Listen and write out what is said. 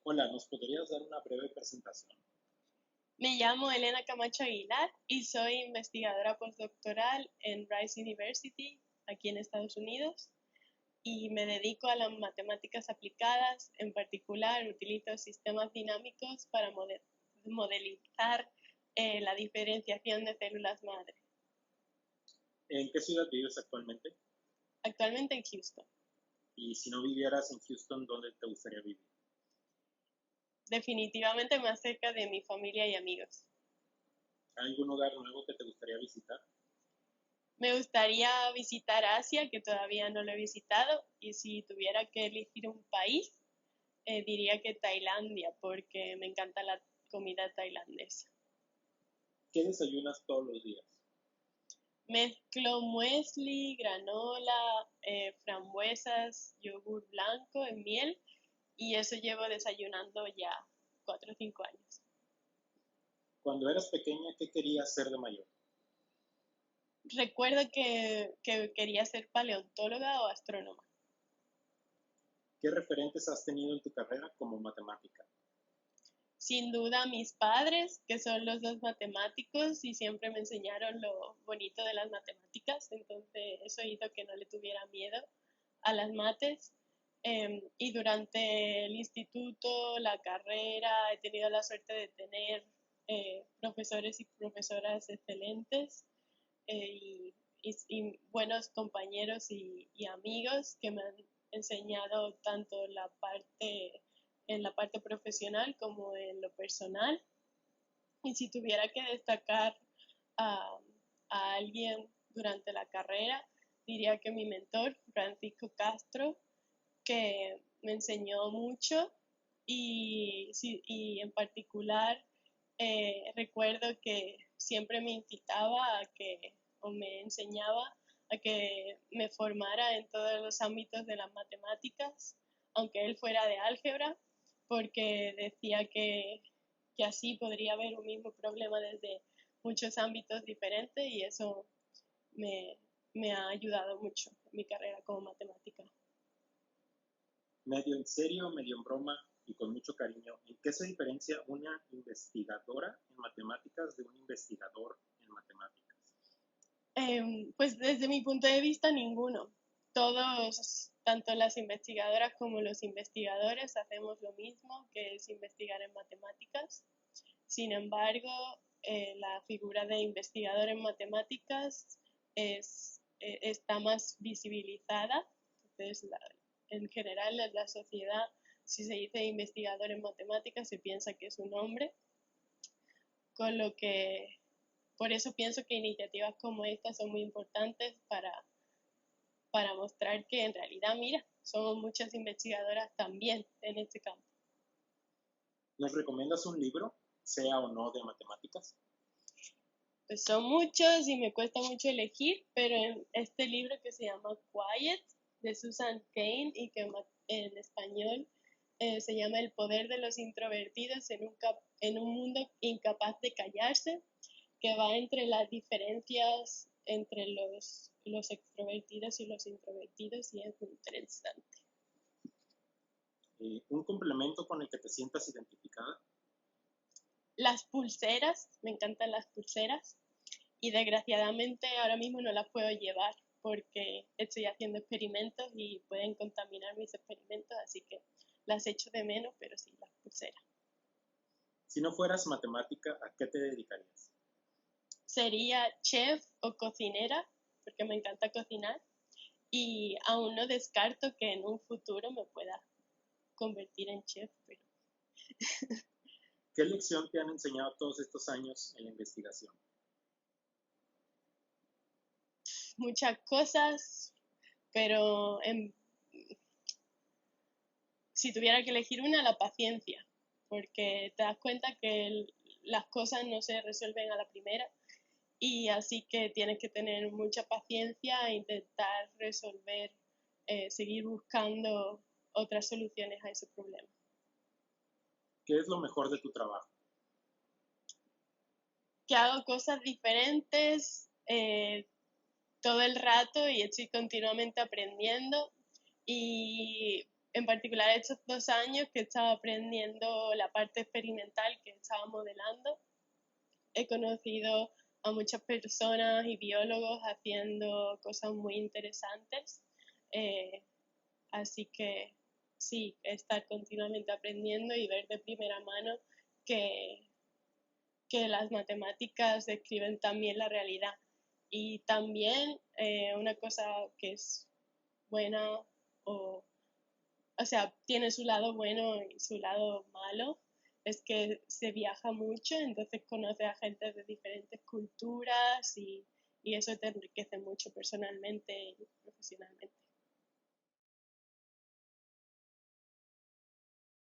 Hola, ¿nos podrías dar una breve presentación? Me llamo Elena Camacho Aguilar y soy investigadora postdoctoral en Rice University, aquí en Estados Unidos, y me dedico a las matemáticas aplicadas. En particular, utilizo sistemas dinámicos para modelizar la diferenciación de células madre, ¿En qué ciudad vives actualmente? actualmente en Houston. Y si no vivieras en Houston, ¿dónde te gustaría vivir? Definitivamente más cerca de mi familia y amigos. ¿Hay algún lugar nuevo que te gustaría visitar? Me gustaría visitar Asia, que todavía no lo he visitado, y si tuviera que elegir un país, diría que Tailandia, porque me encanta la comida tailandesa. ¿Qué desayunas todos los días? Mezclo muesli, granola, frambuesas, yogur blanco en miel y eso llevo desayunando ya 4 o 5 años. Cuando eras pequeña, ¿qué querías ser de mayor? Recuerdo que quería ser paleontóloga o astrónoma. ¿Qué referentes has tenido en tu carrera como matemática? Sin duda mis padres, que son los dos matemáticos y siempre me enseñaron lo bonito de las matemáticas, entonces eso hizo que no le tuviera miedo a las mates. Y durante el instituto, la carrera, he tenido la suerte de tener profesores y profesoras excelentes y buenos compañeros y amigos que me han enseñado tanto en la parte profesional como en lo personal. Y si tuviera que destacar a, a alguien durante la carrera, diría que mi mentor, Francisco Castro, que me enseñó mucho y en particular recuerdo que siempre me incitaba a que, o me enseñaba a que me formara en todos los ámbitos de las matemáticas, aunque él fuera de álgebra, porque decía que así podría ver un mismo problema desde muchos ámbitos diferentes y eso me, me ha ayudado mucho en mi carrera como matemática. Medio en serio, medio en broma y con mucho cariño, ¿en qué se diferencia una investigadora en matemáticas de un investigador en matemáticas? Pues desde mi punto de vista, ninguno. Todos, tanto las investigadoras como los investigadores, hacemos lo mismo, que es investigar en matemáticas. Sin embargo, la figura de investigador en matemáticas está más visibilizada. Entonces, en general, en la sociedad, si se dice investigador en matemáticas, se piensa que es un hombre, con lo que por eso pienso que iniciativas como estas son muy importantes para mostrar que en realidad, mira, somos muchas investigadoras también en este campo. ¿Nos recomiendas un libro, sea o no de matemáticas? Pues son muchos y me cuesta mucho elegir, pero en este libro que se llama Quiet, de Susan Cain, y que en español se llama El poder de los introvertidos en un mundo incapaz de callarse, que va entre las diferencias entre los extrovertidos y los introvertidos y es muy interesante. ¿Un complemento con el que te sientas identificada? Las pulseras, me encantan las pulseras y desgraciadamente ahora mismo no las puedo llevar porque estoy haciendo experimentos y pueden contaminar mis experimentos, así que las echo de menos, pero sí, las pulseras. Si no fueras matemática, ¿a qué te dedicarías? Sería chef o cocinera, porque me encanta cocinar, y aún no descarto que en un futuro me pueda convertir en chef, pero ¿Qué lección te han enseñado todos estos años en la investigación? muchas cosas, pero si tuviera que elegir una, la paciencia, porque te das cuenta que las cosas no se resuelven a la primera y así que tienes que tener mucha paciencia e intentar resolver, seguir buscando otras soluciones a ese problema. ¿Qué es lo mejor de tu trabajo? Que hago cosas diferentes todo el rato y estoy continuamente aprendiendo y en particular estos 2 años que he estado aprendiendo la parte experimental que estaba modelando, he conocido a muchas personas y biólogos haciendo cosas muy interesantes. Así que sí, estar continuamente aprendiendo y ver de primera mano que, que las matemáticas describen también la realidad. Y también una cosa que es buena o sea, tiene su lado bueno y su lado malo, es que se viaja mucho, entonces conoces a gente de diferentes culturas y eso te enriquece mucho personalmente y profesionalmente.